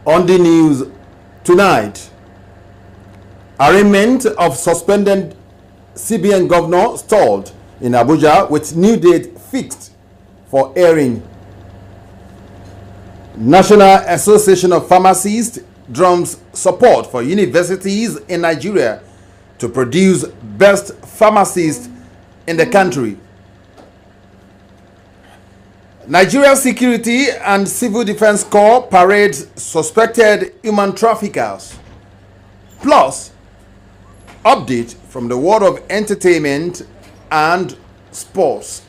On the news tonight, arraignment of suspended CBN governor stalled in Abuja with new date fixed for airing. National Association of Pharmacists drums support for universities in Nigeria to produce best pharmacists in the country. Nigeria Security and Civil Defense Corps parades suspected human traffickers. Plus, update from the world of entertainment and sports.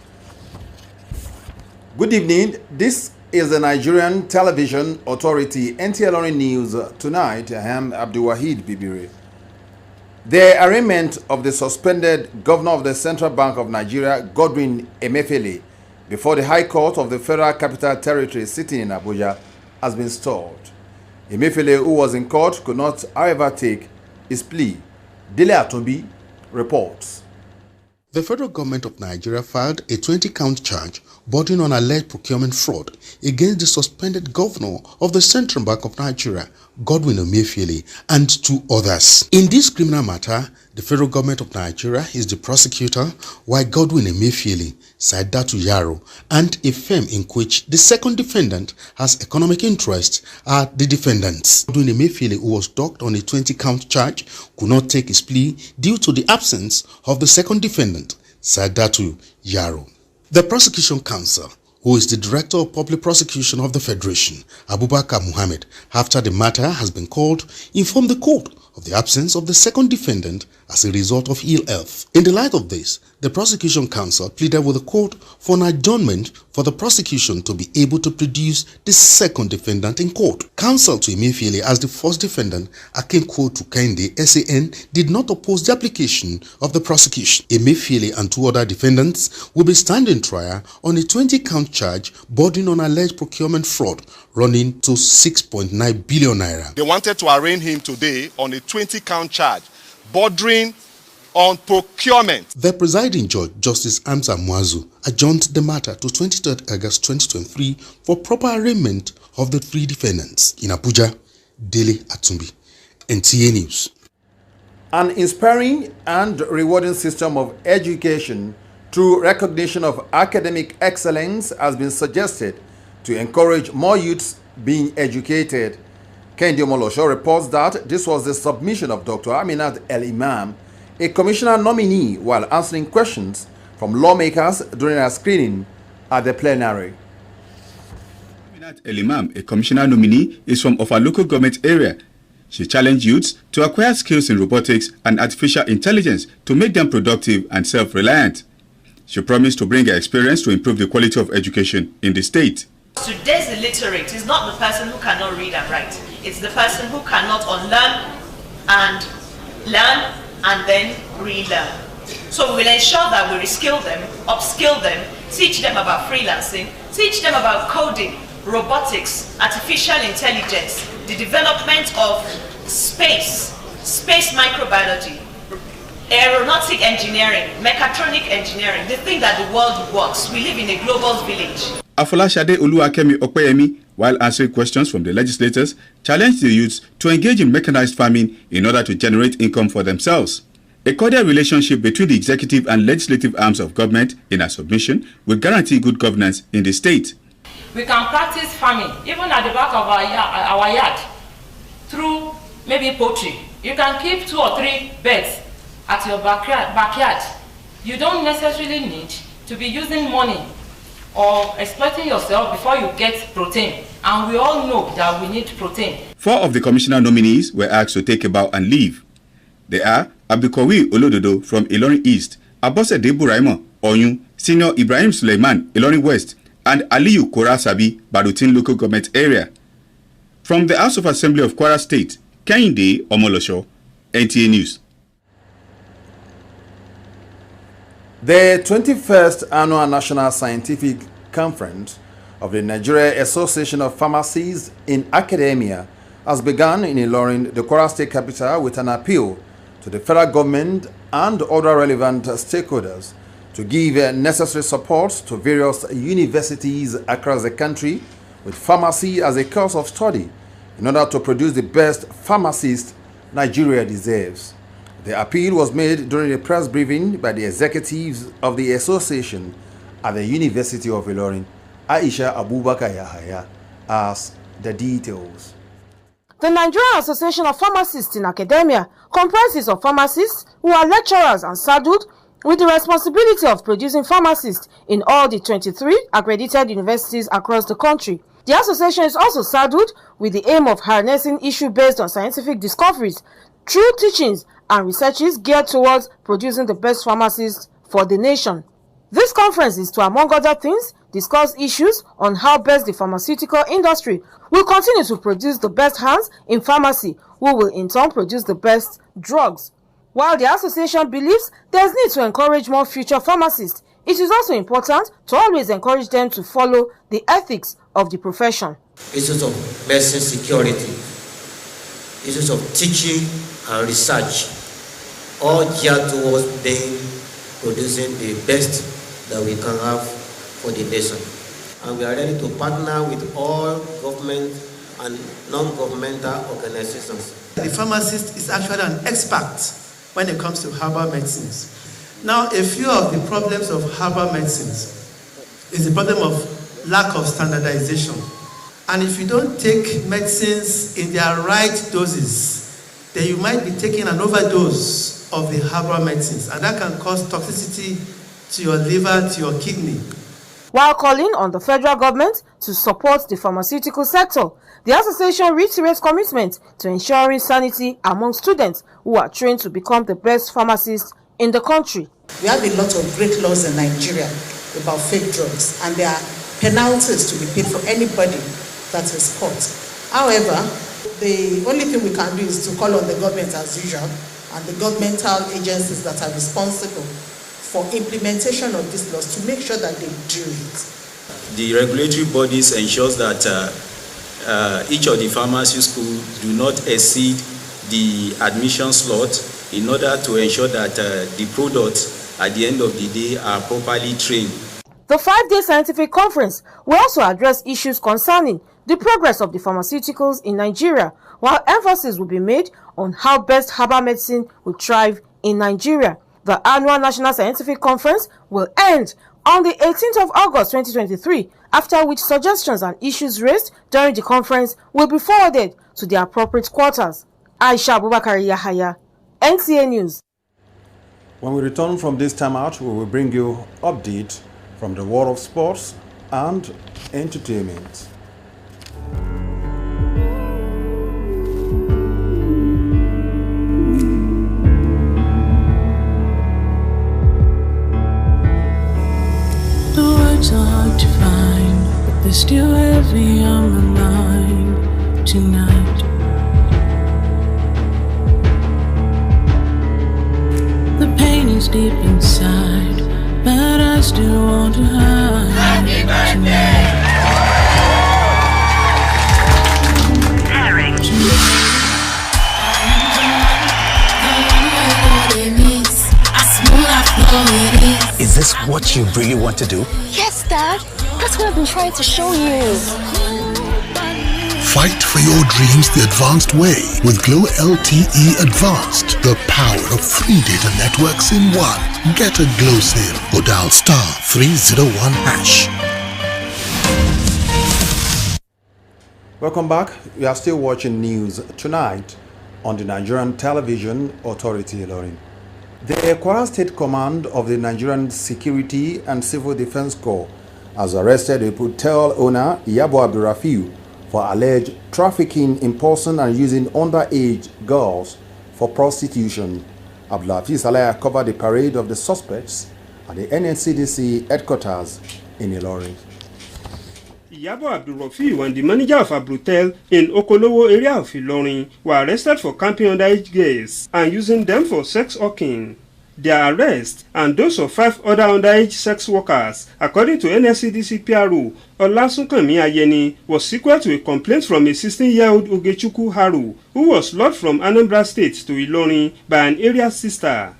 Good evening. This is the Nigerian Television Authority Ilorin News. Tonight, I am Abdulwahid Bibiri. The arraignment of the suspended governor of the Central Bank of Nigeria, Godwin Emefiele, before the High Court of the Federal Capital Territory sitting in Abuja has been stalled. Emefiele, who was in court, could not, however, take his plea. Dele Atumbi reports. The federal government of Nigeria filed a 20-count charge bordering on alleged procurement fraud against the suspended governor of the Central Bank of Nigeria, Godwin Emefiele, and two others. In this criminal matter, the federal government of Nigeria is the prosecutor, while Godwin Emefiele, Saidatu Yaro, and a firm in which the second defendant has economic interests are the defendants. Godwin Emefiele, who was docked on a 20-count charge, could not take his plea due to the absence of the second defendant, Saidatu Yaro. The prosecution counsel, who is the Director of Public Prosecution of the Federation, Abubakar Muhammad, after the matter has been called, informed the court of the absence of the second defendant as a result of ill health. In the light of this, the prosecution counsel pleaded with the court for an adjournment for the prosecution to be able to produce the second defendant in court. Counsel to Emefiele as the first defendant, Akinko Tukende SAN, did not oppose the application of the prosecution. Emefiele and two other defendants will be standing trial on a 20-count charge bordering on alleged procurement fraud running to 6.9 billion naira. They wanted to arraign him today on a 20-count charge bordering on procurement. The presiding judge, Justice Amsa Mwazu, adjourned the matter to 23rd August 2023 for proper arraignment of the three defendants. In Abuja, Dele Atumbi, NTA News. An inspiring and rewarding system of education through recognition of academic excellence has been suggested to encourage more youths being educated. Kendi Omolosho reports that this was the submission of Dr. Aminat El-Imam, a commissioner nominee, while answering questions from lawmakers during a screening at the plenary. Aminat El-Imam, a commissioner nominee, is from a local government area. She challenged youths to acquire skills in robotics and artificial intelligence to make them productive and self-reliant. She promised to bring her experience to improve the quality of education in the state. Today's illiterate is not the person who cannot read and write. It's the person who cannot unlearn and learn and then relearn. So we will ensure that we reskill them, upskill them, teach them about freelancing, teach them about coding, robotics, artificial intelligence, the development of space microbiology, aeronautic engineering, mechatronic engineering, the thing that the world works. We live in a global village. Afolashade Oluwakemi Okpeyemi, while answering questions from the legislators, challenged the youths to engage in mechanized farming in order to generate income for themselves. A cordial relationship between the executive and legislative arms of government in a submission will guarantee good governance in the state. We can practice farming even at the back of our yard through maybe poultry. You can keep 2 or 3 birds at your backyard. You don't necessarily need to be using money or exploiting yourself before you get protein. And we all know that we need protein. 4 of the commissioner nominees were asked to take a bow and leave. They are Abdulkawi Olododo from Ilorin East, Abose Deburaimo Oyun, Senior Ibrahim Suleiman, Ilorin West, and Aliyu Kora Sabi, Barutin Local Government Area. From the House of Assembly of Kwara State, Kehinde Omolosho, NTA News. The 21st Annual National Scientific Conference of the Nigeria Association of Pharmacists in Academia has begun in Ilorin, the Kwara State capital, with an appeal to the federal government and other relevant stakeholders to give necessary support to various universities across the country with pharmacy as a course of study in order to produce the best pharmacist Nigeria deserves. The appeal was made during a press briefing by the executives of the association at the University of Ilorin. Ilesha-Baruba has the details. The Nigerian Association of Pharmacists in Academia comprises of pharmacists who are lecturers and saddled with the responsibility of producing pharmacists in all the 23 accredited universities across the country. The association is also saddled with the aim of harnessing issues based on scientific discoveries, true teachings and researches geared towards producing the best pharmacists for the nation. This conference is to, among other things, discuss issues on how best the pharmaceutical industry will continue to produce the best hands in pharmacy, who will in turn produce the best drugs. While the association believes there is need to encourage more future pharmacists, it is also important to always encourage them to follow the ethics of the profession. Issues of medicine security, issues of teaching and research, all geared towards them producing the best that we can have for the nation. And we are ready to partner with all government and non-governmental organizations. The pharmacist is actually an expert when it comes to herbal medicines. Now, a few of the problems of herbal medicines is the problem of lack of standardization. And if you don't take medicines in their right doses, then you might be taking an overdose of the herbal medicines, and that can cause toxicity to your liver, to your kidney. While calling on the federal government to support the pharmaceutical sector, the association reiterates commitment to ensuring sanity among students who are trained to become the best pharmacists in the country. We have a lot of great laws in Nigeria about fake drugs, and there are penalties to be paid for anybody that is caught. However, the only thing we can do is to call on the government as usual and the governmental agencies that are responsible for implementation of these laws to make sure that they do it. The regulatory bodies ensures that each of the pharmacy schools do not exceed the admission slot in order to ensure that the products at the end of the day are properly trained. The 5-day scientific conference will also address issues concerning the progress of the pharmaceuticals in Nigeria, while emphasis will be made on how best herbal medicine will thrive in Nigeria. The annual National Scientific Conference will end on the 18th of August 2023, after which suggestions and issues raised during the conference will be forwarded to the appropriate quarters. Ilesha-Baruba, NTA News. When we return from this time out, we will bring you update from the world of sports and entertainment. The words are hard to find, but they're still heavy on my mind tonight. The pain is deep inside, but I still want to hide. Happy birthday! Is this what you really want to do? Yes, Dad. That's what I've been trying to show you. Fight for your dreams the advanced way with Glow LTE Advanced. The power of 3 data networks in one. Get a Glow SIM or dial *301#. Welcome back. You are still watching news tonight on the Nigerian Television Authority Ilorin. The Kwara State Command of the Nigerian Security and Civil Defense Corps has arrested a hotel owner, Yabo Abdurafiu, for alleged trafficking in person and using underage girls for prostitution. Abdulafiu Saleh covered the parade of the suspects at the NNCDC headquarters in Ilorin. Yabo Abdurafiu and the manager of a brothel in Okolowo area of Ilorin were arrested for camping underage girls and using them for sex hawking. Their arrest and those of 5 other underage sex workers, according to NSCDC PRO, Olasunkanmi Ayeni, was sequel to a complaint from a 16-year-old Ogechukwu Haru, who was lured from Anambra State to Ilorin by an area sister.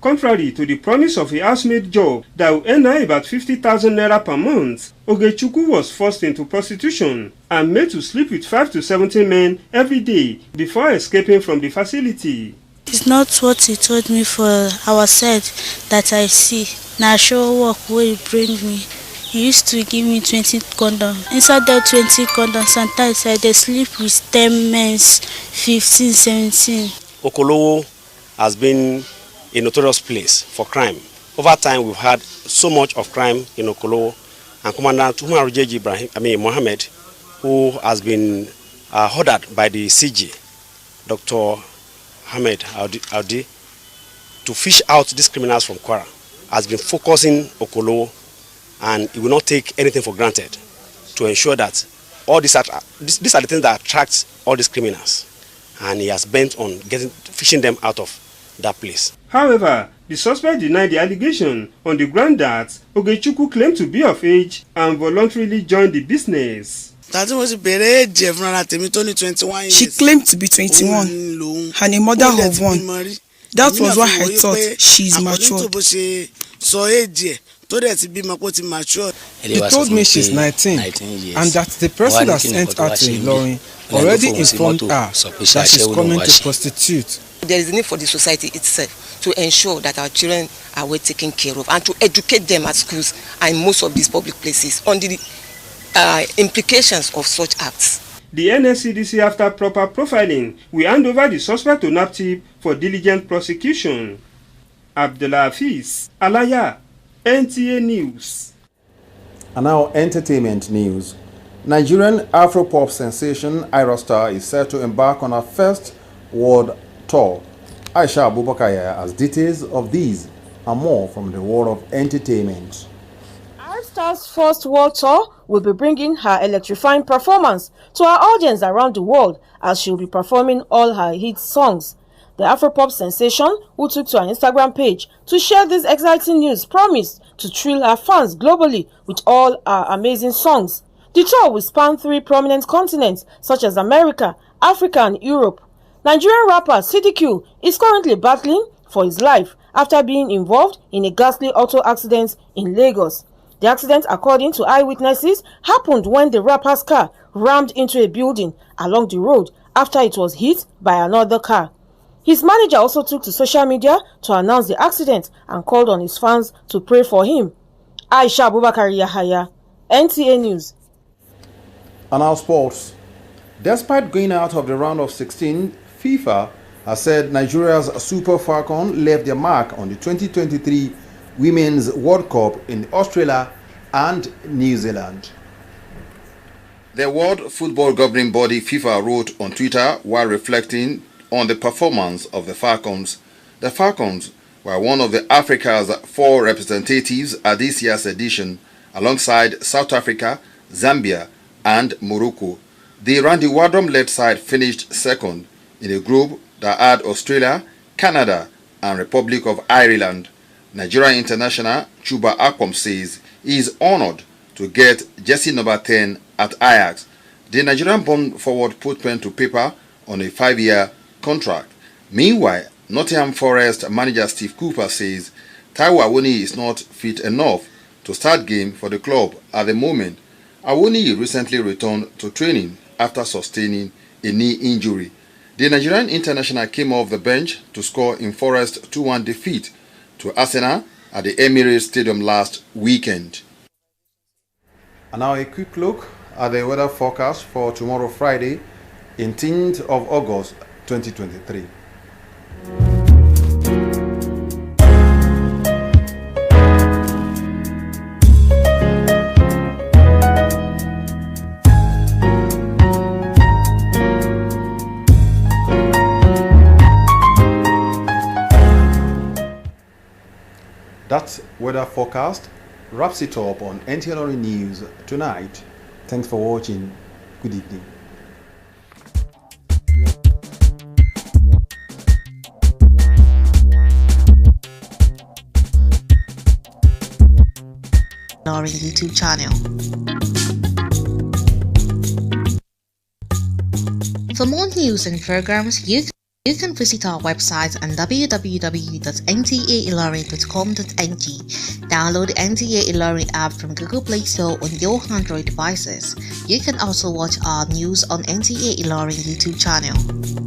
Contrary to the promise of a housemaid job that will earn her about 50,000 naira per month, Ogechukwu was forced into prostitution and made to sleep with 5 to 17 men every day before escaping from the facility. It's not what he told me for our side that I see. Now show work where he bring me. He used to give me 20 condoms. Inside that 20 condoms, sometimes I dey sleep with 10 men, 15, 17. Okolowo has been a notorious place for crime. Over time, we've had so much of crime in Okolowo, and Commandant Umar Mohammed, who has been ordered by the CG, Dr. Ahmed Audi, to fish out these criminals from Kwara, has been focusing Okolowo, and he will not take anything for granted to ensure that all these are the things that attract all these criminals, and he has bent on fishing them out of that place. However, the suspect denied the allegation on the ground that Ogechukwu claimed to be of age and voluntarily joined the business. She claimed to be 21 and a mother of one. That was why I thought she is matured. He told me she's 19 and that the person that sent her to Ilorin already informed her that she's coming to prostitute. There is a need for the society itself to ensure that our children are well taken care of and to educate them at schools and most of these public places on the implications of such acts. The NSCDC, after proper profiling, will hand over the suspect to NAPTIP for diligent prosecution. Abdullah Hafiz, Alaya, NTA News. And now entertainment news. Nigerian Afropop sensation Ira Star is set to embark on her first world tour. Ilesha-Baruba has details of these and more from the world of entertainment. Ira Star's first world tour will be bringing her electrifying performance to her audience around the world as she will be performing all her hit songs. The Afropop sensation, who took to her Instagram page to share this exciting news, promised to thrill her fans globally with all her amazing songs. The tour will span 3 prominent continents such as America, Africa and Europe. Nigerian rapper CDQ is currently battling for his life after being involved in a ghastly auto accident in Lagos. The accident, according to eyewitnesses, happened when the rapper's car rammed into a building along the road after it was hit by another car. His manager also took to social media to announce the accident and called on his fans to pray for him. Ilesha-Baruba, NTA News. And our sports. Despite going out of the round of 16, FIFA has said Nigeria's Super Falcon left their mark on the 2023 Women's World Cup in Australia and New Zealand. The World Football Governing Body FIFA wrote on Twitter while reflecting on the performance of the Falcons. The Falcons were one of the Africa's 4 representatives at this year's edition, alongside South Africa, Zambia and Morocco. The Randy Wardrum-led side finished second in a group that had Australia, Canada and Republic of Ireland. Nigerian international Chuba Akpom says he is honoured to get jersey number 10 at Ajax. The Nigerian-born forward put pen to paper on a 5-year contract. Meanwhile, Nottingham Forest manager Steve Cooper says Taiwo Awoniyi is not fit enough to start game for the club at the moment. Awoniyi recently returned to training after sustaining a knee injury. The Nigerian international came off the bench to score in Forest's 2-1 defeat to Arsenal at the Emirates Stadium last weekend. And now a quick look at the weather forecast for tomorrow Friday, 18th of August 2023. That weather forecast wraps it up on Ilorin News tonight. Thanks for watching. Good evening. Ilorin YouTube channel. For more news and programs, you You can visit our website on www.ntailorin.com.ng. Download the NTA Ilorin app from Google Play Store on your Android devices. You can also watch our news on NTA Ilorin YouTube channel.